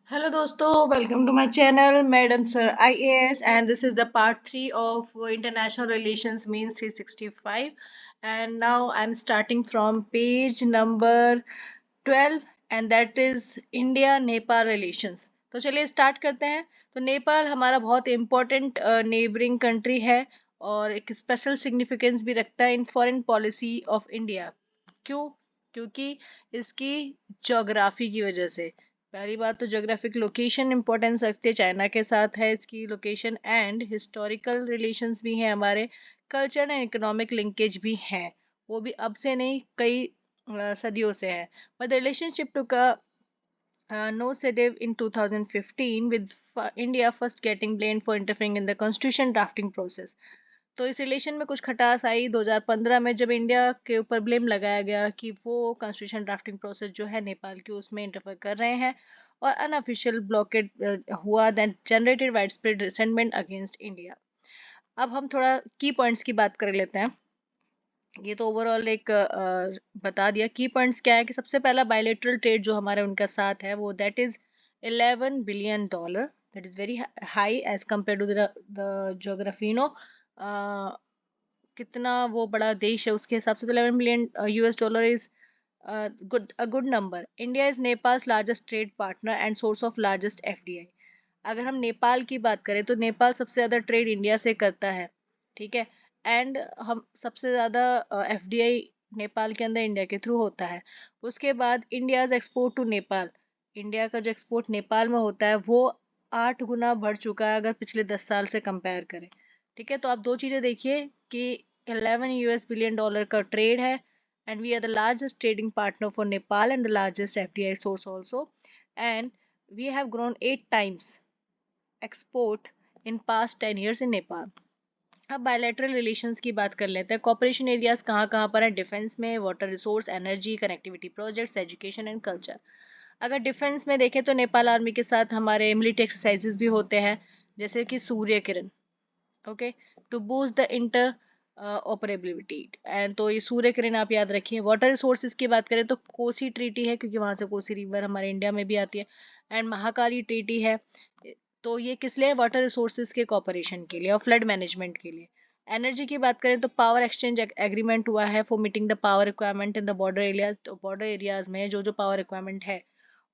Hello दोस्तों, welcome to my channel madam sir IAS and this is the part 3 of international relations means 365 and now I am starting from page number 12 and that is India Nepal relations. तो चलिए start करते हैं। तो नेपाल हमारा बहुत important neighbouring country है और एक स्पेशल सिग्निफिकेंस भी रखता है in foreign policy of India. क्यों? क्योंकि इसकी ज्योग्राफी की वजह से। पहली बात तो ज्योग्राफिक लोकेशन इंपॉर्टेंस रखती है, चाइना के साथ है इसकी लोकेशन, एंड हिस्टोरिकल रिलेशंस भी हैं हमारे, कल्चर एंड इकोनॉमिक लिंकेज भी हैं। वो भी अब से नहीं, कई सदियों से है। बट द रिलेशनशिप टू का nocitive in 2015 with India first getting blamed for interfering in the constitution drafting process। तो इस रिलेशन में कुछ खटास आई 2015 में, जब इंडिया के ऊपर ब्लेम लगाया गया कि वो कॉन्स्टिट्यूशन ड्राफ्टिंग प्रोसेस जो है नेपाल की उसमें इंटरफेयर कर रहे हैं, और अनऑफिशियल ब्लॉकेट हुआ that generated wide spread resentment against India. अब हम थोड़ा की पॉइंट्स की बात कर लेते हैं। ये तो ओवरऑल एक बता दिया। की पॉइंट्स क्या है कि सबसे पहला बायलेटरल ट्रेड जो हमारे उनका साथ है वो that is $11 billion. That is very high as compare to the geography, कितना वो बड़ा देश है उसके हिसाब से, तो 11 billion US dollar is good number. India is Nepals largest trade partner and source of largest FDI. अगर हम नेपाल की बात करें तो नेपाल सबसे ज़्यादा ट्रेड इंडिया से करता है, ठीक है। एंड हम सबसे ज़्यादा एफडीआई नेपाल के अंदर इंडिया के थ्रू होता है। उसके बाद India's export to Nepal, India का जो एक्सपोर्ट नेपाल में होता है वो 8 गुना बढ़ चुका है अगर पिछले 10 साल से कंपेयर करें, ठीक है। तो आप दो चीज़ें देखिए कि 11 US बिलियन डॉलर का ट्रेड है, and we are the largest trading partner for Nepal and the largest FDI source also, and we have grown 8 times export in past 10 years in Nepal। अब बायलैटरल रिलेशंस की बात कर लेते हैं। Corporation areas कहाँ कहाँ पर है? डिफेंस में, water resource, energy, connectivity projects, education and culture. अगर डिफेंस में देखें तो नेपाल आर्मी के साथ हमारे मिलिट्री एक्सरसाइजेस भी होते हैं, जैसे कि Surya Kiran, okay, to boost the interoperability. And तो ये सूर्य किरण आप याद रखिए। वाटर रिसोर्सेज की बात करें तो कोसी ट्रीटी है, क्योंकि वहाँ से कोसी रिवर हमारे इंडिया में भी आती है, एंड महाकाली ट्रीटी है। तो ये किस लिए? वाटर रिसोर्सेज के कॉपरेशन के लिए और फ्लड मैनेजमेंट के लिए। एनर्जी की बात करें तो पावर एक्सचेंज एग्रीमेंट हुआ है for meeting the power requirement in the border areas. तो बॉर्डर एरियाज में जो जो पावर रिक्वायरमेंट है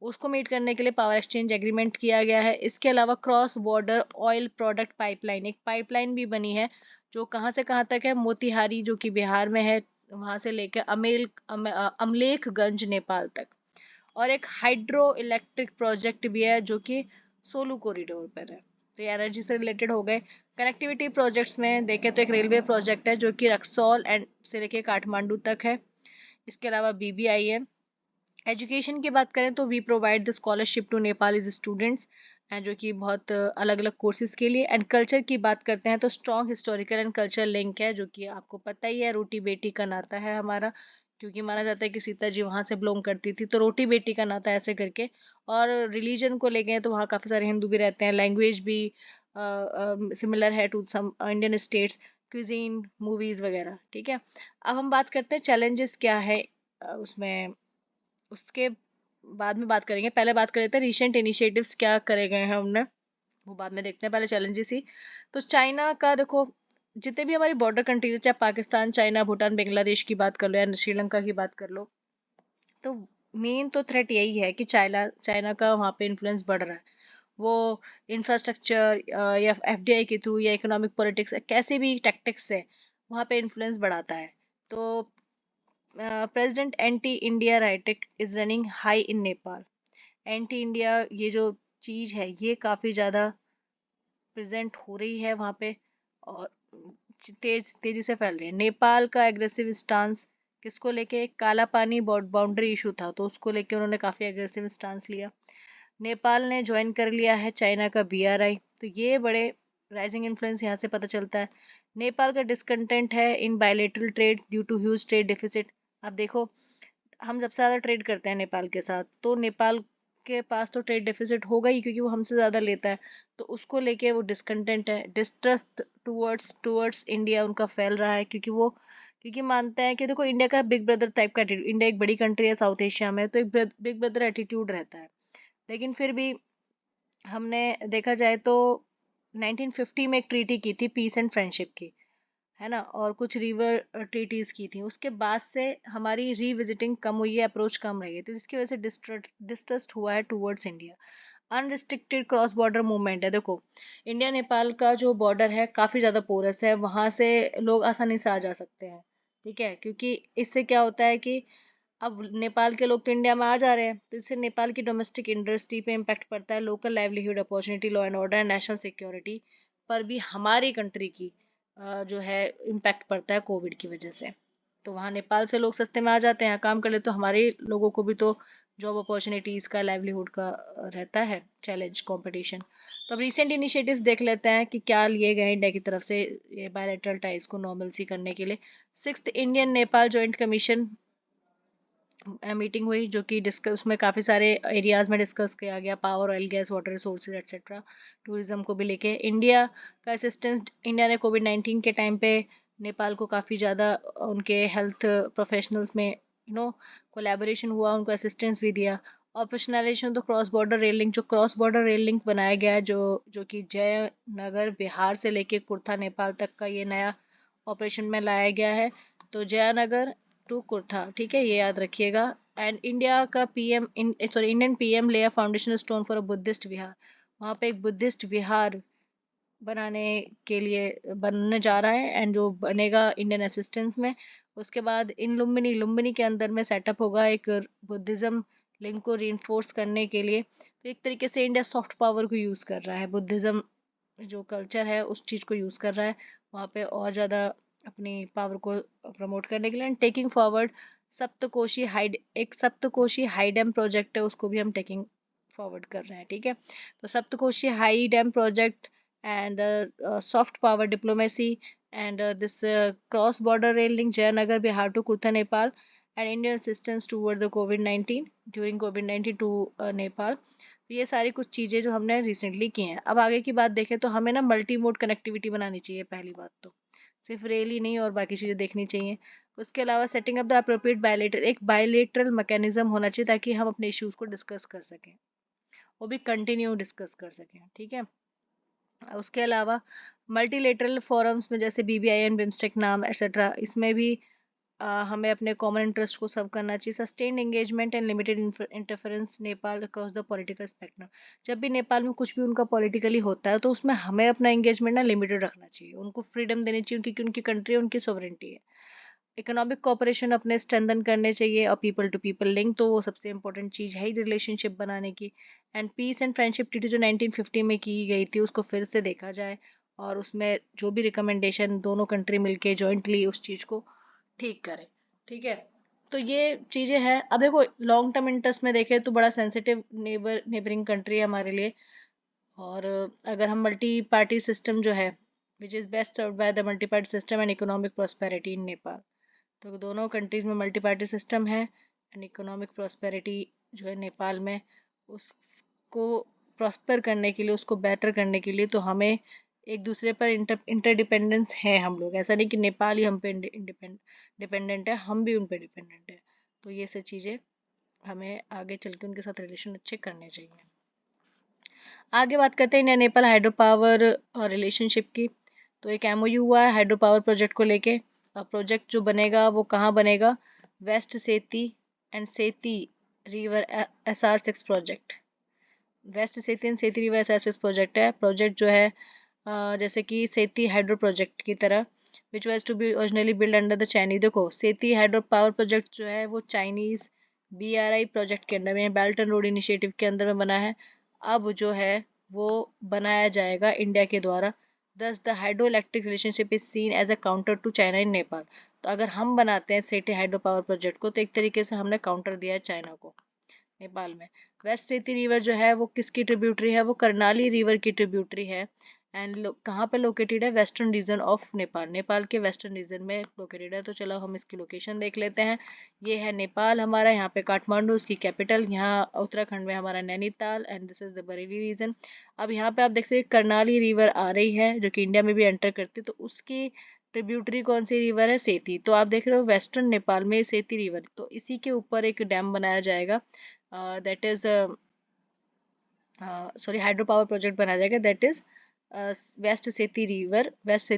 उसको मीट करने के लिए पावर एक्सचेंज एग्रीमेंट किया गया है। इसके अलावा cross border oil product pipeline, एक पाइपलाइन भी बनी है जो कहाँ से कहाँ तक है? मोतिहारी जो कि बिहार में है, वहां से लेकर अमलेखगंज नेपाल तक। और एक हाइड्रो इलेक्ट्रिक प्रोजेक्ट भी है जो कि सोलू कॉरिडोर पर है। तो ये एनर्जी से रिलेटेड हो गए। कनेक्टिविटी प्रोजेक्ट्स में देखें तो एक रेलवे प्रोजेक्ट है जो कि रक्सौल एंड से लेके काठमांडू तक है। इसके अलावा बीबीआई है। एजुकेशन की बात करें तो we provide the scholarship to Nepalese students, जो कि बहुत अलग अलग कोर्सेज के लिए। एंड कल्चर की बात करते हैं तो strong historical and culture link है, जो कि आपको पता ही है, रोटी बेटी का नाता है हमारा, क्योंकि माना जाता है कि सीता जी वहाँ से बिलोंग करती थी, तो रोटी बेटी का नाता ऐसे करके। और रिलीजन को लेके तो वहाँ काफ़ी सारे हिंदू भी रहते हैं, लैंग्वेज भी सिमिलर है to some Indian states, cuisine, movies वगैरह, ठीक है। अब हम बात करते हैं चैलेंजेस क्या है उसमें, उसके बाद में बात करेंगे। पहले बात कर लेते हैं रिसेंट इनिशिएटिव्स क्या करे गए हैं हमने, वो बाद में देखते हैं, पहले चैलेंजेस ही। तो चाइना का देखो, जितने भी हमारी बॉर्डर कंट्रीज है, चाहे पाकिस्तान, चाइना, भूटान, बांग्लादेश की बात कर लो या श्रीलंका की बात कर लो, तो मेन तो थ्रेट यही है कि चाइना चाइना का वहाँ पे इन्फ्लुएंस बढ़ रहा है। वो इंफ्रास्ट्रक्चर या एफडीआई के थ्रू या इकोनॉमिक पॉलिटिक्स, कैसे भी टैक्टिक्स से वहाँ पे इन्फ्लुएंस बढ़ाता है। तो president anti India rhetoric is running high in Nepal. Anti India ये जो चीज़ है ये काफ़ी ज़्यादा प्रेजेंट हो रही है वहाँ पे, और तेजी से फैल रही है। नेपाल का एग्रेसिव स्टांस किसको लेके? काला पानी बाउंड्री इशू था, तो उसको लेके उन्होंने काफ़ी एग्रेसिव स्टांस लिया। नेपाल ने ज्वाइन कर लिया है चाइना का बीआरआई, तो ये बड़े राइजिंग इन्फ्लुएंस यहाँ से पता चलता है। नेपाल का डिसकंटेंट है in bilateral trade due to huge trade deficit. अब देखो, हम जब से ज़्यादा ट्रेड करते हैं नेपाल के साथ, तो नेपाल के पास तो ट्रेड डेफिसिट होगा ही, क्योंकि वो हमसे ज़्यादा लेता है। तो उसको लेके वो डिसकंटेंट है, डिस्ट्रस्ट टूवर्ड्स इंडिया उनका फैल रहा है, क्योंकि मानते हैं कि देखो, इंडिया का बिग ब्रदर टाइप का एटीट्यूड, इंडिया एक बड़ी कंट्री है साउथ एशिया में, तो एक बिग ब्रदर एटीट्यूड रहता है। लेकिन फिर भी हमने देखा जाए तो 1950 में एक ट्रीटी की थी पीस एंड फ्रेंडशिप की, है ना, और कुछ रिवर ट्रीटीज की थी। उसके बाद से हमारी रीविजिटिंग कम हुई है, अप्रोच कम रही है, तो जिसकी वजह से डिस्ट्रस्ट हुआ है towards India. Unrestricted cross border movement है। देखो, इंडिया नेपाल का जो बॉर्डर है काफ़ी ज़्यादा पोरस है, वहाँ से लोग आसानी से आ जा सकते हैं। ठीक है, क्योंकि इससे क्या होता है कि अब नेपाल के लोग तो इंडिया में आ जा रहे हैं, तो इससे नेपाल की डोमेस्टिक इंडस्ट्री पे इम्पैक्ट पड़ता है, local livelihood opportunity, law and order and national security पर भी हमारी कंट्री की जो है इम्पैक्ट पड़ता है कोविड की वजह से। तो वहाँ नेपाल से लोग सस्ते में आ जाते हैं, काम कर ले, तो हमारे लोगों को भी तो जॉब अपॉर्चुनिटीज़ का, लाइवलीहुड का रहता है चैलेंज, कंपटीशन। तो अब रिसेंट इनिशिएटिव्स देख लेते हैं कि क्या लिए गए इंडिया की तरफ से ये बायलैटरल टाइज को नॉर्मल सी करने के लिए। Sixth Indian Nepal joint commission meeting हुई, जो कि डिस्कस, उसमें काफ़ी सारे एरियाज में डिस्कस किया गया, power, oil, gas, water resources etcetera, tourism को भी लेके। इंडिया का असिस्टेंस, इंडिया ने कोविड-19 के टाइम पे नेपाल को काफ़ी ज़्यादा उनके हेल्थ प्रोफेशनल्स में कोलैबोरेशन हुआ, उनको असिस्टेंस भी दिया। ऑपरेशनलाइजेशन, तो क्रॉस बॉर्डर रेल लिंक, जो क्रॉस बॉर्डर रेल लिंक बनाया गया है, जो कि जयनगर बिहार से लेके कुर्था नेपाल तक का ये नया ऑपरेशन में लाया गया है। तो जयनगर टू कुर्था, ठीक है, ये याद रखिएगा। एंड इंडिया का PM, sorry, Indian PM lay foundation stone for a Buddhist vihar. वहाँ पे एक बुद्धिस्ट विहार बनाने के लिए बनने जा रहा है, एंड जो बनेगा इंडियन असिस्टेंस में। उसके बाद इन लुम्बिनी, लुम्बिनी के अंदर में सेटअप होगा एक बुद्धिज्म लिंक को रीइंफोर्स करने के लिए। तो एक तरीके से इंडिया सॉफ्ट पावर को यूज़ कर रहा है, बुद्धिज्म जो कल्चर है उस चीज़ को यूज़ कर रहा है वहाँ पे और ज़्यादा अपनी पावर को प्रमोट करने के लिए। And taking forward Saptakoshi hide, एक सप्तकोशी हाई डैम प्रोजेक्ट है, उसको भी हम टेकिंग फॉरवर्ड कर रहे हैं। ठीक है, तो Saptakoshi high dam project and soft power diplomacy and this cross border rail link Jaynagar Bihar to Kurtha Nepal and Indian assistance toward the covid during covid to Nepal. तो ये सारी कुछ चीज़ें जो हमने रिसेंटली की हैं। अब आगे की बात देखें तो हमें ना मल्टी मोड कनेक्टिविटी बनानी चाहिए, पहली बात तो सिर्फ रेल ही नहीं और बाकी चीज़ें देखनी चाहिए। उसके अलावा setting up the appropriate bilateral, एक बायलेटरल मैकेनिज्म होना चाहिए ताकि हम अपने इश्यूज को डिस्कस कर सकें, वो भी कंटिन्यू डिस्कस कर सकें। ठीक है, उसके अलावा मल्टीलेटरल फोरम्स में जैसे बीबीआईएन, बिम्स्टेक नाम एक्सेट्रा, इसमें भी हमें अपने कॉमन इंटरेस्ट को सर्व करना चाहिए। Sustained engagement and limited interference Nepal across the political spectrum. जब भी नेपाल में कुछ भी उनका पॉलिटिकली होता है तो उसमें हमें अपना एंगेजमेंट ना लिमिटेड रखना चाहिए, उनको फ्रीडम देनी चाहिए, क्योंकि उनकी कंट्री है, उनकी सॉवरेंटी है। इकोनॉमिक कोऑपरेशन अपने स्ट्रेंथन करने चाहिए, और पीपल टू पीपल लिंक तो वो सबसे इंपॉर्टेंट चीज़ है ही रिलेशनशिप बनाने की। And peace and friendship treaty जो 1950 में की गई थी उसको फिर से देखा जाए, और उसमें जो भी रिकमेंडेशन दोनों कंट्री मिलके जॉइंटली उस चीज़ को ठीक करें। ठीक है, तो ये चीज़ें हैं। अब देखो, लॉन्ग टर्म इंटरेस्ट में देखें तो बड़ा सेंसिटिव नेबरिंग कंट्री है हमारे लिए। और अगर हम मल्टी पार्टी सिस्टम जो है, which is best served by the multi party system and economic prosperity इन नेपाल। तो दोनों कंट्रीज में मल्टी पार्टी सिस्टम है एंड इकोनॉमिक प्रॉस्पेरिटी जो है नेपाल में, उसको प्रॉस्पर करने के लिए, उसको बेटर करने के लिए तो हमें एक दूसरे पर इंटरडिपेंडेंस है हम लोग, ऐसा नहीं कि नेपाल ही हम पे डिपेंडेंट है, हम भी उन पे डिपेंडेंट है। तो ये सब चीज़ें हमें आगे चल के उनके साथ रिलेशन अच्छे करने चाहिए। आगे बात करते हैं इंडिया नेपाल हाइड्रो पावर और रिलेशनशिप की। तो एक एमओयू हुआ है हाइड्रो पावर प्रोजेक्ट को लेके। प्रोजेक्ट जो बनेगा वो कहाँ बनेगा, waste Seti and Seti river SR6 project. West Seti and Seti river SR6 project है। प्रोजेक्ट जो है जैसे कि सेती हाइड्रो प्रोजेक्ट की तरह, which was to be originally build under the Chinese. देखो, सेती हाइड्रो पावर प्रोजेक्ट जो है वो चाइनीज BRI प्रोजेक्ट के अंदर में, बेल्ट एंड रोड इनिशिएटिव के अंदर में बना है। अब जो है वो बनाया जाएगा इंडिया के द्वारा। Thus the hydro electric relationship is seen as a counter to China in Nepal. तो अगर हम बनाते हैं सेती हाइड्रो पावर प्रोजेक्ट को, तो एक तरीके से हमने काउंटर दिया है चाइना को नेपाल में। वेस्ट सेती रिवर जो है वो किसकी ट्रिब्यूटरी है, वो करनाली रिवर की ट्रिब्यूटरी है। एंड कहाँ पे लोकेटेड है, western region of Nepal, Nepal के वेस्टर्न रीजन में लोकेटेड है। तो चलो हम इसकी लोकेशन देख लेते हैं। ये है नेपाल हमारा, यहाँ पे काठमांडू उसकी कैपिटल, यहाँ उत्तराखंड में हमारा Nainital, and this is the Bareilly region. अब यहाँ पे आप देख सकते हैं करनाली रिवर आ रही है जो कि इंडिया में भी एंटर करती है, तो उसकी ट्रिब्यूटरी कौन सी रिवर है, सेती। तो आप देख रहे हो वेस्टर्न नेपाल में सेती रिवर, तो इसी के ऊपर एक डैम बनाया जाएगा, that is sorry hydro power project बनाया जाएगा, that is waste Seti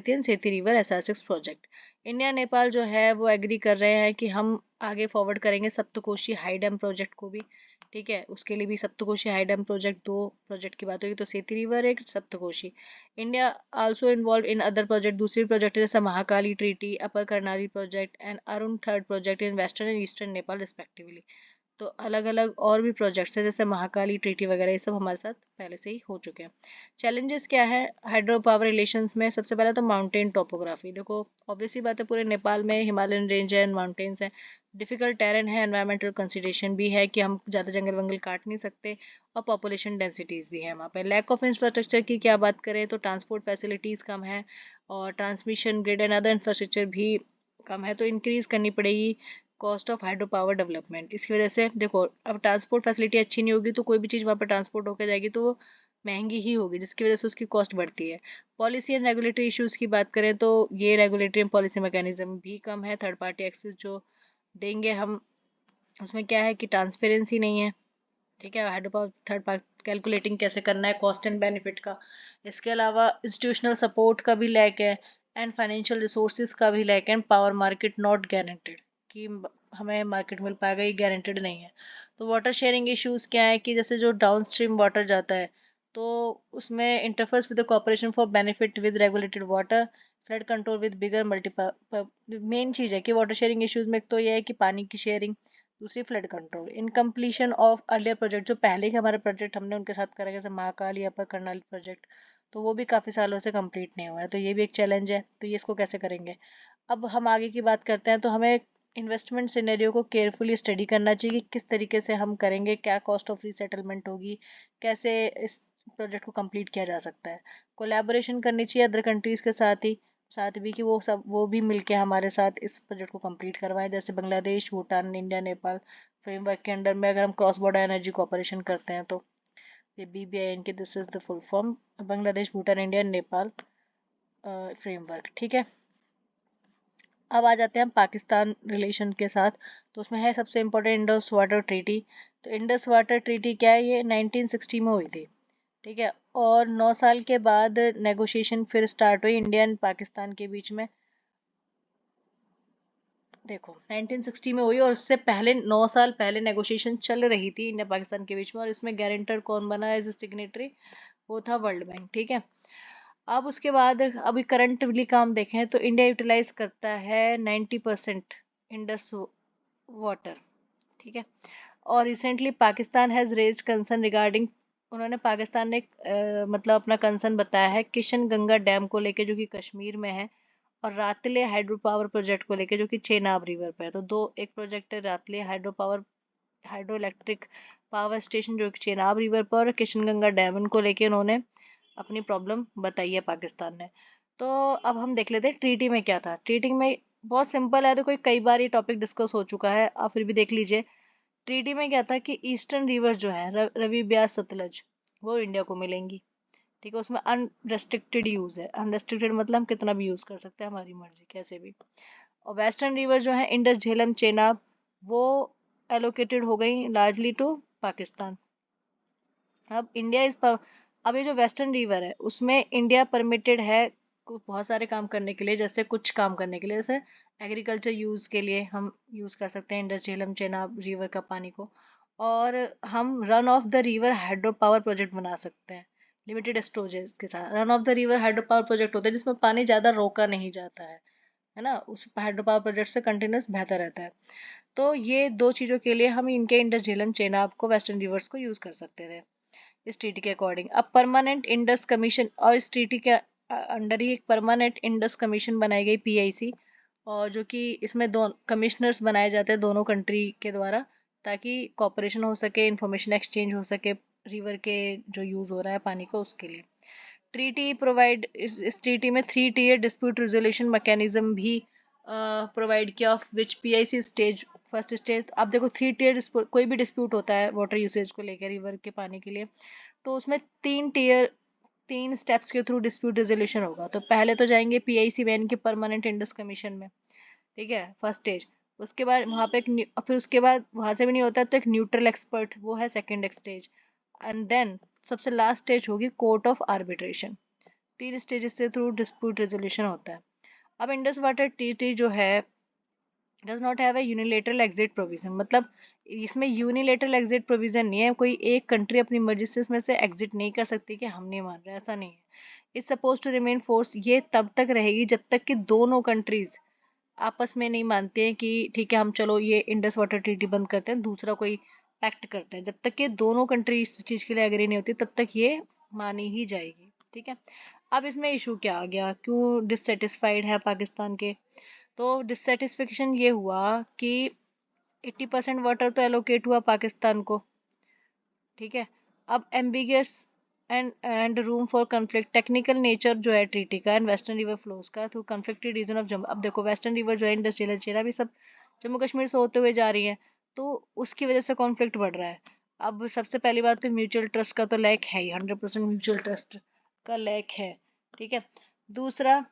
and Seti river SR6 project. India Nepal जो है वो एग्री कर रहे हैं कि हम आगे फॉरवर्ड करेंगे सप्तकोशी हाई डैम प्रोजेक्ट को भी। ठीक है, उसके लिए भी सप्तकोशी हाई डैम प्रोजेक्ट, दो प्रोजेक्ट की बात होगी, तो सेती रिवर एक, Saptakoshi. India also involve in other project, दूसरी प्रोजेक्ट जैसे Mahakali treaty, upper Karnali project and Arun third project in western and eastern Nepal respectively. तो अलग अलग और भी प्रोजेक्ट्स हैं जैसे महाकाली ट्रीटी वगैरह, ये सब हमारे साथ पहले से ही हो चुके हैं। चैलेंजेस क्या है हाइड्रो पावर रिलेशंस में? सबसे पहले तो माउंटेन टोपोग्राफी। देखो ऑब्वियसली बात है, पूरे नेपाल में हिमालयन रेंज है, माउंटेन्स हैं, डिफिकल्ट टेरेन है, एनवायरमेंटल कंसिडरेशन भी है कि हम ज़्यादा जंगल वंगल काट नहीं सकते, और पॉपुलेशन डेंसिटीज़ भी है वहाँ पे। लैक ऑफ इंफ्रास्ट्रक्चर की क्या बात करें तो ट्रांसपोर्ट फैसिलिटीज़ कम है, और transmission grid and other infrastructure भी कम है, तो इंक्रीज़ करनी पड़ेगी cost of hydro power development. इसकी वजह से देखो, अब ट्रांसपोर्ट फैसिलिटी अच्छी नहीं होगी तो कोई भी चीज़ वहाँ पर ट्रांसपोर्ट होकर जाएगी तो वो महंगी ही होगी, जिसकी वजह से उसकी कॉस्ट बढ़ती है। पॉलिसी एंड रेगुलेटरी इश्यूज़ की बात करें तो ये रेगुलेटरी एंड पॉलिसी मैकेनिज्म भी कम है, थर्ड पार्टी एक्सेस जो देंगे हम, उसमें क्या है कि ट्रांसपेरेंसी नहीं है। ठीक है, hydro power third party calculating कैसे करना है कॉस्ट एंड बेनिफिट का। इसके अलावा इंस्टीट्यूशनल सपोर्ट का भी लैक है, एंड फाइनेंशियल रिसोर्सेज का भी लैक है, and power market not guaranteed कि हमें मार्केट मिल पाएगा, ये गारंटेड नहीं है। तो वाटर शेयरिंग इश्यूज क्या है कि जैसे जो डाउन स्ट्रीम वाटर जाता है तो उसमें interferes with the cooperation for benefit with regulated water, flood control with bigger multiple. Main चीज़ है कि वाटर शेयरिंग इश्यूज में एक तो यह है कि पानी की शेयरिंग, दूसरी flood control. In completion of earlier project, जो पहले के हमारे प्रोजेक्ट हमने उनके साथ करा जैसे महाकाल या अपर करनाल प्रोजेक्ट, तो वो भी काफ़ी सालों से कंप्लीट नहीं हुआ है, तो ये भी एक चैलेंज है, तो ये इसको कैसे करेंगे। अब हम आगे की बात करते हैं, तो हमें इन्वेस्टमेंट सिनेरियो को केयरफुली स्टडी करना चाहिए कि किस तरीके से हम करेंगे, क्या कॉस्ट ऑफ रीसेटलमेंट होगी, कैसे इस प्रोजेक्ट को कंप्लीट किया जा सकता है। कोलैबोरेशन करनी चाहिए अदर कंट्रीज़ के साथ भी कि वो भी मिलके हमारे साथ इस प्रोजेक्ट को कंप्लीट करवाएं, जैसे बांग्लादेश, भूटान, इंडिया, नेपाल फ्रेमवर्क के अंडर में अगर हम क्रॉस बॉर्डर एनर्जी कोऑपरेशन करते हैं तो ये BBIN के, this is the full form, Bangladesh, Bhutan, India, Nepal framework. ठीक है, अब आ जाते हैं हम पाकिस्तान रिलेशन के साथ, तो उसमें है सबसे इम्पोर्टेंट इंडस वाटर ट्रीटी। तो इंडस वाटर ट्रीटी क्या है, ये 1960 में हुई थी। ठीक है, और 9 साल के बाद नेगोशिएशन फिर स्टार्ट हुई इंडिया एंड पाकिस्तान के बीच में। देखो 1960 में हुई, और उससे पहले 9 साल पहले नेगोशिएशन चल रही थी इंडिया पाकिस्तान के बीच में, और इसमें गारंटर कौन बना एज ए सिग्नेटरी, वो था वर्ल्ड बैंक। ठीक है, अब उसके बाद अभी करंटली काम देखें तो इंडिया यूटिलाइज करता है 90% इंडस वाटर। ठीक है, और recently Pakistan has raise concern regarding, उन्होंने पाकिस्तान ने मतलब अपना कंसर्न बताया है किशन गंगा डैम को लेके जो कि कश्मीर में है, और रातले हाइड्रो पावर प्रोजेक्ट को लेके जो कि चेनाब रिवर पे है। तो दो, एक प्रोजेक्ट है रातले हाइड्रो इलेक्ट्रिक पावर स्टेशन जो कि चेनाब रिवर पर, और किशनगंगा डैम, इनको लेके उन्होंने अपनी प्रॉब्लम बताई है पाकिस्तान ने। तो अब हम देख लेते हैं ट्रीटी में क्या था। ट्रीटी में बहुत सिंपल है, तो कोई कई बार ये टॉपिक डिस्कस हो चुका है, आप फिर भी देख लीजिए। ट्रीटी में क्या था कि ईस्टर्न रिवर जो है रवि, ब्यास, सतलज, वो इंडिया को मिलेंगी। ठीक है, उसमें अनरेस्ट्रिक्टेड यूज है, अनरेस्ट्रिक्टेड मतलब हम कितना भी यूज कर सकते हैं, हमारी मर्जी कैसे भी। और वेस्टर्न रिवर जो है इंडस, झेलम, चेनाब, वो एलोकेटेड हो गई लार्जली टू पाकिस्तान। अब इंडिया अब ये जो वेस्टर्न रिवर है उसमें इंडिया परमिटेड है बहुत सारे काम करने के लिए, जैसे कुछ काम करने के लिए, जैसे एग्रीकल्चर यूज के लिए हम यूज कर सकते हैं इंडस, झेलम, चेनाब रिवर का पानी को, और हम run of the river hydro power project बना सकते हैं लिमिटेड स्टोरेज के साथ। Run of the river hydro power project होता है जिसमें पानी ज़्यादा रोका नहीं जाता है ना, उस हाइड्रो पावर प्रोजेक्ट से कंटिन्यूस बहता रहता है। तो ये दो चीज़ों के लिए हम इनके इंडस, झेलम, चेनाब को, वेस्टर्न रिवर्स को यूज़ कर सकते थे इस ट्रीटी के अकॉर्डिंग। अब परमानेंट इंडस कमीशन, और इस ट्रीटी के अंडर ही एक परमानेंट इंडस कमीशन बनाई गई, PIC, और जो कि इसमें दो कमिश्नर्स बनाए जाते हैं दोनों कंट्री के द्वारा, ताकि कॉपरेशन हो सके, इंफॉर्मेशन एक्सचेंज हो सके रिवर के जो यूज़ हो रहा है पानी को उसके लिए। ट्रीटी प्रोवाइड, इस ट्रीटी में 3 tier डिस्प्यूट रेजोल्यूशन मैकेनिज्म भी प्रोवाइड किया, of which PIC stage, first stage. आप देखो 3 tier कोई भी डिस्प्यूट होता है वाटर यूसेज को लेकर, रिवर के पानी के लिए, तो उसमें 3 स्टेप्स के थ्रू डिस्प्यूट रेजोल्यूशन होगा। तो पहले तो जाएंगे PIC मैन के परमानेंट इंडस कमीशन में, ठीक है, फर्स्ट स्टेज। उसके बाद वहाँ पे फिर उसके बाद वहाँ से भी नहीं होता तो एक न्यूट्रल एक्सपर्ट, वो है सेकेंड स्टेज। एंड देन सबसे लास्ट स्टेज होगी कोर्ट ऑफ आर्बिट्रेशन। 3 स्टेजेस से थ्रू डिस्प्यूट रेजोल्यूशन होता है। अब इंडस वाटर ट्रीटी जो है does not have a unilateral exit provision, मतलब इसमें यूनिलेटरल एग्जिट प्रोविजन नहीं है, कोई एक कंट्री अपनी मर्जी से इसमें से एग्जिट नहीं कर सकती कि हम नहीं मान रहे, ऐसा नहीं है। Is suppose to remain force, ये तब तक रहेगी जब तक कि दोनों कंट्रीज आपस में नहीं मानते हैं कि ठीक है हम चलो ये इंडस वाटर ट्रीटी बंद करते हैं, दूसरा कोई पैक्ट करते हैं। जब तक कि दोनों कंट्री इस चीज के लिए एग्री नहीं होती तब तक ये मानी ही जाएगी। ठीक है, अब इसमें इशू क्या आ गया, क्यों डिससेटिस्फाइड है पाकिस्तान के? तो डिससेटिस्फेक्शन ये हुआ कि 80% वाटर तो एलोकेट हुआ पाकिस्तान को। ठीक है, अब ambiguous and room for conflict, technical nature जो है ट्रीटी का एंड वेस्टर्न रिवर फ्लोज का through conflicted region of Jammu. अब देखो वेस्टर्न रिवर जो है इंडस झेलम चेरा भी सब जम्मू कश्मीर से होते हुए जा रही है, तो उसकी वजह से कॉन्फ्लिक्ट बढ़ रहा है। अब सबसे पहली बात तो म्यूचुअल ट्रस्ट का तो लैक है ही, 100% म्यूचुअल ट्रस्ट का लैक है। ठीक है, दूसरा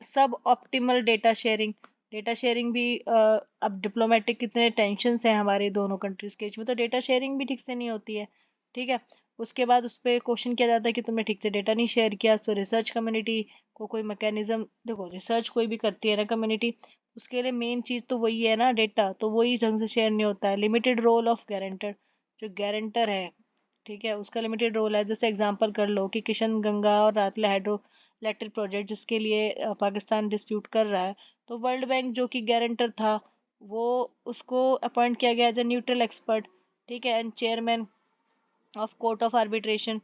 सब optimal data sharing, data sharing भी अब डिप्लोमेटिक कितने टेंशन हैं हमारे दोनों कंट्रीज के बीच में, तो डेटा शेयरिंग भी ठीक से नहीं होती है। ठीक है, उसके बाद उस पर क्वेश्चन किया जाता है कि तुमने ठीक से डेटा नहीं शेयर किया, उस पर रिसर्च कम्युनिटी को कोई मैकेनिज्म, देखो रिसर्च कोई भी करती है ना कम्युनिटी, उसके लिए मेन चीज़ तो वही है ना डेटा, तो वही ढंग से शेयर नहीं होता है। लिमिटेड रोल ऑफ गारंटर, जो गारंटर है ठीक है उसका लिमिटेड रोल है। जैसे एग्जांपल कर लो कि किशन गंगा और रातला हाइड्रो इलेक्ट्रिक प्रोजेक्ट जिसके लिए पाकिस्तान डिस्प्यूट कर रहा है, तो वर्ल्ड बैंक जो कि गारंटर था वो उसको अपॉइंट किया गया एज ए न्यूट्रल एक्सपर्ट। ठीक है, and chairman of court of arbitration,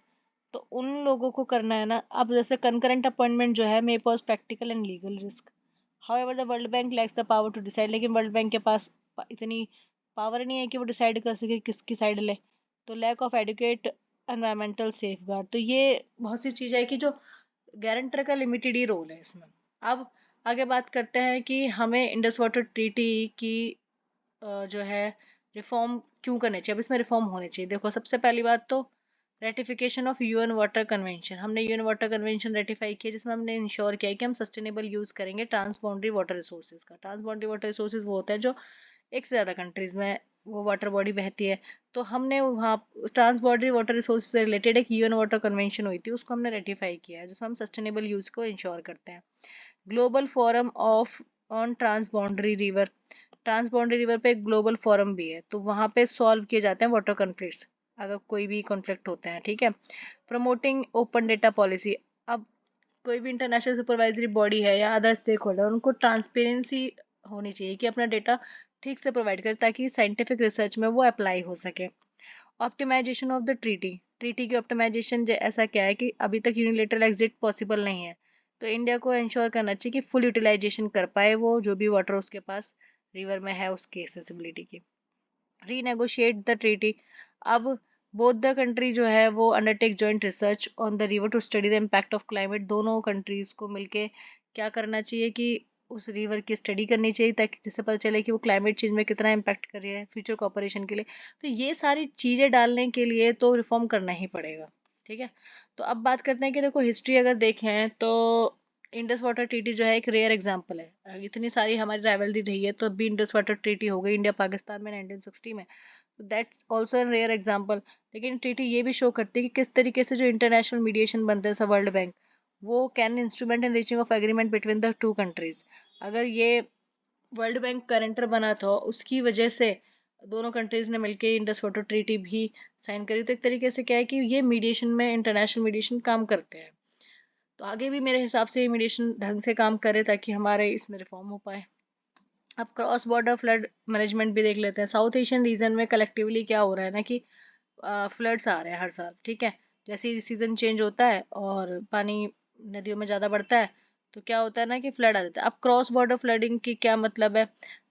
तो उन लोगों को करना है ना। अब जैसे कंकरेंट अपॉइंटमेंट जो है may pose practical and legal risk, however the World Bank lacks the power to decide, लेकिन वर्ल्ड बैंक के पास इतनी पावर नहीं है कि वो डिसाइड कर सके किसकी साइड ले। तो lack of adequate environmental safeguard, तो ये बहुत सी चीज़ है कि जो गारंटर का लिमिटेड ही रोल है इसमें। अब आगे बात करते हैं कि हमें इंडस वाटर ट्रीटी की जो है रिफॉर्म क्यों करने चाहिए। अब इसमें रिफॉर्म होने चाहिए। देखो सबसे पहली बात तो ratification of UN water convention, हमने यूएन वाटर कन्वेंशन रेटिफाई किया जिसमें हमने इंश्योर किया है कि हम सस्टेनेबल यूज़ करेंगे ट्रांसबाउंड्री वाटर रिसोर्सेज का। ट्रांसबाउंड्री वाटर रिसोर्सेज वो होता है जो एक से ज़्यादा कंट्रीज में वो वाटर बॉडी बहती है, तो हमने वहाँ ट्रांसबॉर्डरी वाटर रिसोर्स से रिलेटेड एक यूएन वाटर कन्वेंशन हुई थी, उसको हमने रेटिफाई किया है जिसमें हम सस्टेनेबल यूज़ को इंश्योर करते हैं। Global forum of on transboundary river, transboundary river पे एक ग्लोबल फोरम भी है, तो वहाँ पे सॉल्व किए जाते हैं वाटर कन्फ्लिक्ट्स अगर कोई भी कॉन्फ्लिक्ट होते हैं। ठीक है, प्रमोटिंग ओपन डेटा पॉलिसी, अब कोई भी इंटरनेशनल सुपरवाइजरी बॉडी है या अदर स्टेक होल्डर, उनको ट्रांसपेरेंसी होनी चाहिए कि अपना डेटा ठीक से प्रोवाइड करें ताकि साइंटिफिक रिसर्च में वो अप्लाई हो सके। Optimization of the treaty, treaty की ऑप्टिमाइजेशन ऐसा क्या है कि अभी तक यूनिलेटरल एग्जिट पॉसिबल नहीं है, तो इंडिया को इंश्योर करना चाहिए कि फुल यूटिलाइजेशन कर पाए वो जो भी वाटर उसके पास रिवर में है उसकी एक्सेसिबिलिटी की। रीनेगोशिएट द ट्रीटी, अब बोथ द कंट्री जो है वो undertake joint research on the river to study the impact of climate, दोनों कंट्रीज को मिलके क्या करना चाहिए कि उस रिवर की स्टडी करनी चाहिए ताकि जिससे पता चले कि वो क्लाइमेट चेंज में कितना इम्पैक्ट कर रही है फ्यूचर कॉपरेशन के लिए। तो ये सारी चीज़ें डालने के लिए तो रिफॉर्म करना ही पड़ेगा। ठीक है, तो अब बात करते हैं कि देखो हिस्ट्री अगर देखें तो इंडस वाटर ट्रीटी जो है एक रेयर एग्जांपल है। इतनी सारी हमारी राइवलरी रही है तो अभी इंडस वाटर ट्रीटी हो गई इंडिया पाकिस्तान में 1960 में, that's also an rare example. लेकिन ट्रीटी ये भी शो करती है कि किस तरीके से जो इंटरनेशनल मीडिएशन बनते हैं वर्ल्ड बैंक वो can instrument in reaching of agreement between the two countries. अगर ये वर्ल्ड बैंक करेंटर बना था उसकी वजह से दोनों कंट्रीज ने मिलकर इंडस वाटर ट्रीटी भी साइन करी, तो एक तरीके से क्या है कि ये मीडिएशन में इंटरनेशनल मीडिएशन काम करते हैं। तो आगे भी मेरे हिसाब से ये मीडिएशन ढंग से काम करे ताकि हमारे इसमें रिफॉर्म हो पाए। अब क्रॉस बॉर्डर फ्लड मैनेजमेंट भी देख लेते हैं। साउथ एशियन रीजन में कलेक्टिवली क्या हो रहा है ना कि फ्लड्स आ रहे हैं हर साल। ठीक है, जैसे ही सीजन चेंज होता है और पानी नदियों में ज़्यादा बढ़ता है तो क्या होता है ना कि फ्लड आ जाता है। अब क्रॉस बॉर्डर फ्लडिंग की क्या मतलब है,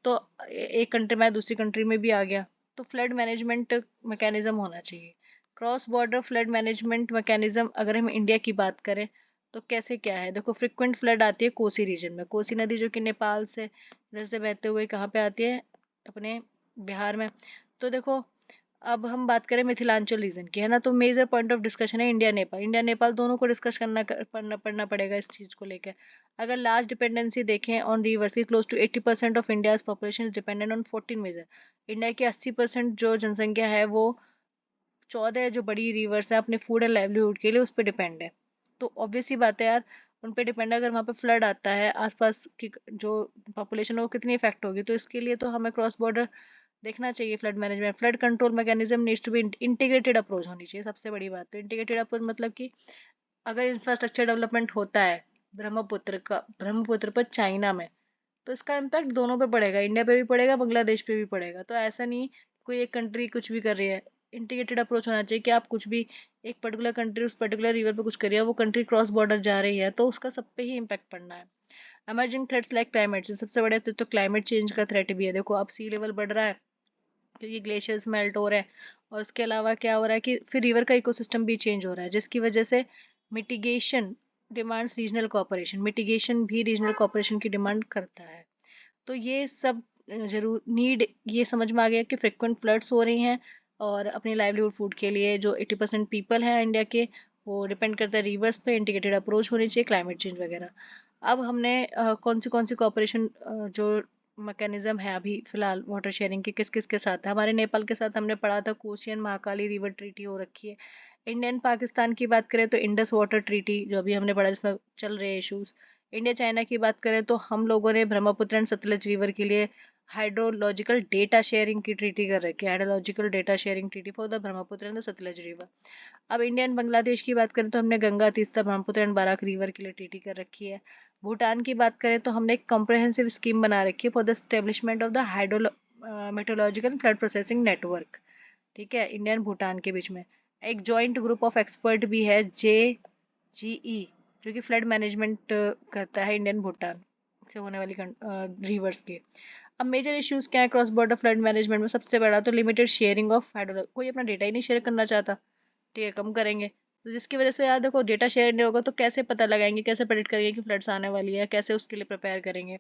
तो एक कंट्री में दूसरी कंट्री में भी आ गया, तो फ्लड मैनेजमेंट मैकेनिज्म होना चाहिए। Cross border flood management mechanism अगर हम इंडिया की बात करें तो कैसे क्या है, देखो फ्रिक्वेंट फ्लड आती है कोसी रीजन में, कोसी नदी जो कि नेपाल से इधर से बहते हुए कहाँ पे आती है अपने बिहार में। तो देखो अब हम बात करें मिथिलांचल रीजन की है ना, तो मेजर पॉइंट ऑफ डिस्कशन है इंडिया नेपाल, इंडिया नेपाल दोनों को डिस्कस पढ़ना पड़ेगा इस चीज़ को लेकर। अगर लार्ज डिपेंडेंसी देखें ऑन रिवर्स की, close to 80% of India's population is dependent on 14 major, India की 80% जो जनसंख्या है वो 14 जो बड़ी रिवर्स है अपने फूड एंड लाइवलीहुड के लिए उस पर डिपेंड है। तो ऑब्वियस ही बात है यार, उन पे डिपेंड है। अगर वहाँ पे फ्लड आता है, आसपास की जो पॉपुलेशन है वो कितनी इफेक्ट होगी, तो इसके लिए तो हमें क्रॉस बॉर्डर देखना चाहिए। Flood management, flood control mechanism needs to be integrated approach होनी चाहिए। सबसे बड़ी बात तो इंटीग्रेटेड अप्रोच मतलब कि अगर इंफ्रास्ट्रक्चर डेवलपमेंट होता है ब्रह्मपुत्र पर चाइना में, तो इसका इम्पैक्ट दोनों पे पड़ेगा, इंडिया पे भी पड़ेगा, बांग्लादेश पे भी पड़ेगा। तो ऐसा नहीं कोई एक कंट्री कुछ भी कर रही है। इंटीग्रेटेड अप्रोच होना चाहिए कि आप कुछ भी, एक पर्टिकुलर कंट्री उस पर्टिकुलर रिवर पे कुछ कर रही है, वो कंट्री क्रॉस बॉर्डर जा रही है, तो उसका सब पे ही इम्पैक्ट पड़ना है। Emerging threats like climate change, सबसे बड़े तो क्लाइमेट चेंज का थ्रेट भी है। देखो अब सी लेवल बढ़ रहा है क्योंकि ग्लेशियर्स मेल्ट हो रहे हैं, और उसके अलावा क्या हो रहा है कि फिर रिवर का इकोसिस्टम भी चेंज हो रहा है, जिसकी वजह से mitigation demands regional cooperation, mitigation भी रीजनल कोऑपरेशन की डिमांड करता है। तो ये सब जरूर नीड, ये समझ में आ गया कि फ्रिक्वेंट फ्लड्स हो रही हैं, और अपनी लाइवलीहुड फूड के लिए जो 80% पीपल हैं इंडिया के, वो डिपेंड करता है रिवर्स पे। इंटीग्रेटेड अप्रोच होनी चाहिए, क्लाइमेट चेंज वगैरह। अब हमने कौन सी कॉपरेशन जो मैकेनिज्म है अभी फिलहाल वाटर शेयरिंग के, किस किस के साथ है। हमारे नेपाल के साथ हमने पढ़ा था कोशियन महाकाली रिवर ट्रीटी हो रखी है। इंडियन पाकिस्तान की बात करें तो इंडस वाटर ट्रीटी जो अभी हमने पढ़ा, जिसमें चल रहे इश्यूज। इंडिया चाइना की बात करें तो हम लोगों ने ब्रह्मपुत्र एंड सतलज रिवर के लिए हाइड्रोलॉजिकल डेटा शेयरिंग की ट्रीटी कर रखी है, hydrological data sharing treaty for the Brahmaputra and the Sutlej river. अब इंडिया एंड बांग्लादेश की बात करें तो हमने गंगा, तीस्ता, ब्रह्मपुत्र एंड बाराक रिवर के लिए ट्रीटी कर रखी है। भूटान की बात करें तो हमने एक कॉम्प्रहेंसिव स्कीम बना रखी है for the establishment of the hydro metrological flood processing network. ठीक है, इंडिया एंड भूटान के बीच में एक जॉइंट ग्रुप ऑफ एक्सपर्ट भी है, JGE, जो कि फ्लड मैनेजमेंट करता है इंडियन भूटान से होने वाली रिवर्स के। अब मेजर इश्यूज क्या है क्रॉस बॉर्डर फ्लड मैनेजमेंट में? सबसे बड़ा तो लिमिटेड शेयरिंग ऑफ हाइड्रो, कोई अपना डेटा ही नहीं शेयर करना चाहता। ठीक है, कम करेंगे, तो जिसकी वजह से यार देखो डेटा शेयर नहीं होगा तो कैसे पता लगाएंगे, कैसे प्रेडिक्ट करेंगे कि फ्लड्स आने वाली है, कैसे उसके लिए प्रिपेयर करेंगे।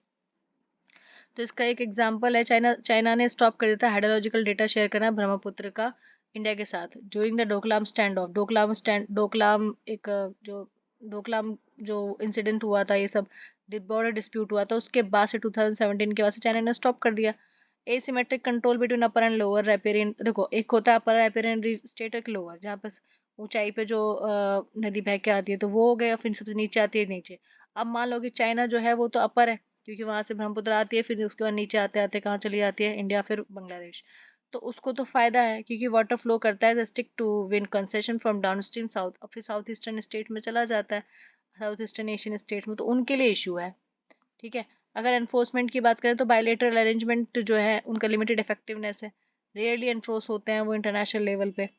तो इसका एक एग्जांपल है, चाइना ने स्टॉप कर दिया था हाइड्रोलॉजिकल डेटा शेयर करना ब्रह्मपुत्र का इंडिया के साथ during the Doklam stand of. Doklam एक जो डोकलाम जो इंसिडेंट हुआ था, ये सब बॉर्डर डिस्प्यूट हुआ था, उसके बाद से 2017 के बाद से चाइना ने स्टॉप कर दिया। Asymmetric control between upper and lower riparian, देखो एक होता है अपर रैपेरियन स्टेट, एक लोअर, जहाँ पर ऊंचाई पे जो नदी बह के आती है तो वो हो गया, फिर सबसे नीचे आती है नीचे। अब मान लो कि चाइना जो है वो तो अपर है, क्योंकि वहां से ब्रह्मपुत्र आती है, फिर उसके बाद नीचे आते आते कहाँ चली जाती है, इंडिया, फिर बांग्लादेश। तो उसको तो फायदा है क्योंकि वाटर फ्लो करता है stick to win concession from downstream south, और फिर साउथ ईस्टर्न स्टेट में चला जाता है, साउथ ईस्टर्न एशियन स्टेट्स में, तो उनके लिए इशू है। ठीक है, अगर एनफोर्समेंट की बात करें तो बायलेटरल अरेंजमेंट जो है उनका लिमिटेड इफेक्टिवनेस है, रेयरली एनफोर्स होते हैं वो इंटरनेशनल लेवल पे।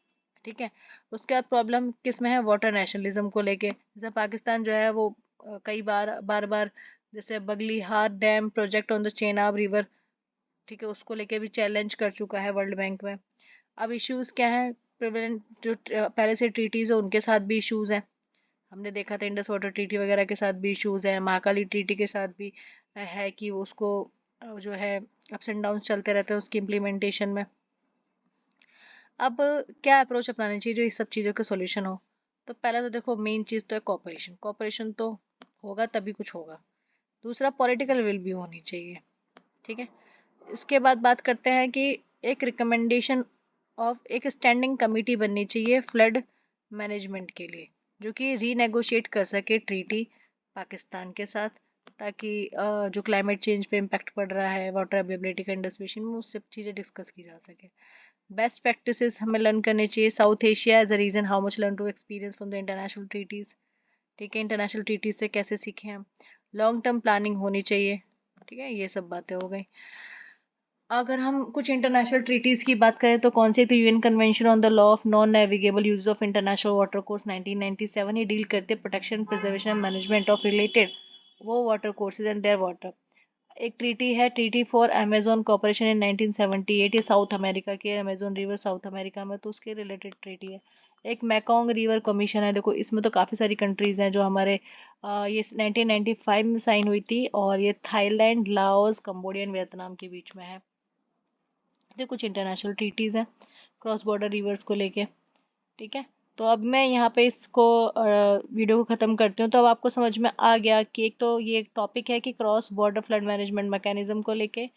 ठीक है, उसके बाद प्रॉब्लम किस में है? वाटर नेशनलिज्म को लेके। जैसे पाकिस्तान जो है वो कई बार जैसे Baglihar dam project on the Chenab river, ठीक है, उसको लेके भी चैलेंज कर चुका है वर्ल्ड बैंक में। अब इश्यूज क्या है? प्रिवेलेंट जो पहले से ट्रीटीज है उनके साथ भी इश्यूज हैं, हमने देखा था इंडस वाटर ट्रीटी वगैरह के साथ भी इश्यूज है, महाकाली ट्रीटी के साथ भी है कि वो उसको जो है अप्स एंड डाउन चलते रहते हैं उसकी इम्प्लीमेंटेशन में। अब क्या अप्रोच अपनानी चाहिए जो इस सब चीज़ों का सोल्यूशन हो? तो पहला तो देखो मेन चीज़ तो है कॉपरेशन, कॉपरेशन तो होगा तभी कुछ होगा। दूसरा पॉलिटिकल विल भी होनी चाहिए। ठीक है, इसके बाद बात करते हैं कि एक रिकमेंडेशन ऑफ एक स्टैंडिंग कमेटी बननी चाहिए फ्लड मैनेजमेंट के लिए, जो कि रीनेगोशिएट कर सके ट्रीटी पाकिस्तान के साथ, ताकि जो क्लाइमेट चेंज पे इम्पैक्ट पड़ रहा है, वाटर अवेलेबिलिटी का इंडस्ट्रिएशन में, वो सब चीज़ें डिस्कस की जा सके। बेस्ट प्रैक्टिसेस हमें लर्न करने चाहिए। South Asia as a region, how much learn to experience from the international treaties. ठीक है, इंटरनेशनल ट्रीटीज से कैसे सीखें हम। लॉन्ग टर्म प्लानिंग होनी चाहिए। ठीक है, ये सब बातें हो गई। अगर हम कुछ इंटरनेशनल ट्रीटीज की बात करें तो कौन सी? तो UN convention on the law of non navigable use of international water course 1997, ये डील करते protection, preservation and management of related वो water courses and their water. एक ट्रीटी है, treaty for Amazon corporation in 1978, ये south America की है, Amazon river south America में, तो उसके रिलेटेड ट्रीटी है। एक मैकोंग रिवर कमीशन है, देखो इसमें तो काफ़ी सारी कंट्रीज हैं जो हमारे ये 1995 में साइन हुई थी, और ये Thailand, Laos, Cambodia and Vietnam के बीच में है। ये कुछ इंटरनेशनल ट्रीटीज हैं क्रॉस बॉर्डर रिवर्स को लेके। ठीक है, तो अब मैं यहाँ पे इसको वीडियो को ख़त्म करती हूँ। तो अब आपको समझ में आ गया कि एक तो ये एक टॉपिक है कि cross border flood management mechanism को लेके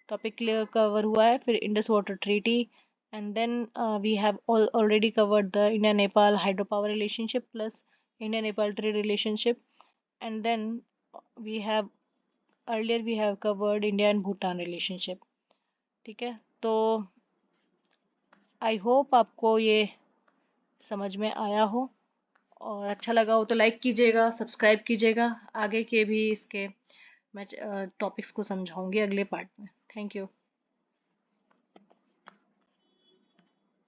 टॉपिक क्लियर कवर हुआ है, फिर Indus water treaty, and then we have already covered the India Nepal hydropower relationship plus India Nepal trade relationship, and then we have earlier we have covered India and Bhutan relationship. ठीक है, तो I hope आपको ये समझ में आया हो, और अच्छा लगा हो तो लाइक कीजिएगा, सब्सक्राइब कीजिएगा। आगे के भी इसके मैं टॉपिक्स को समझाऊंगी अगले पार्ट में। Thank you.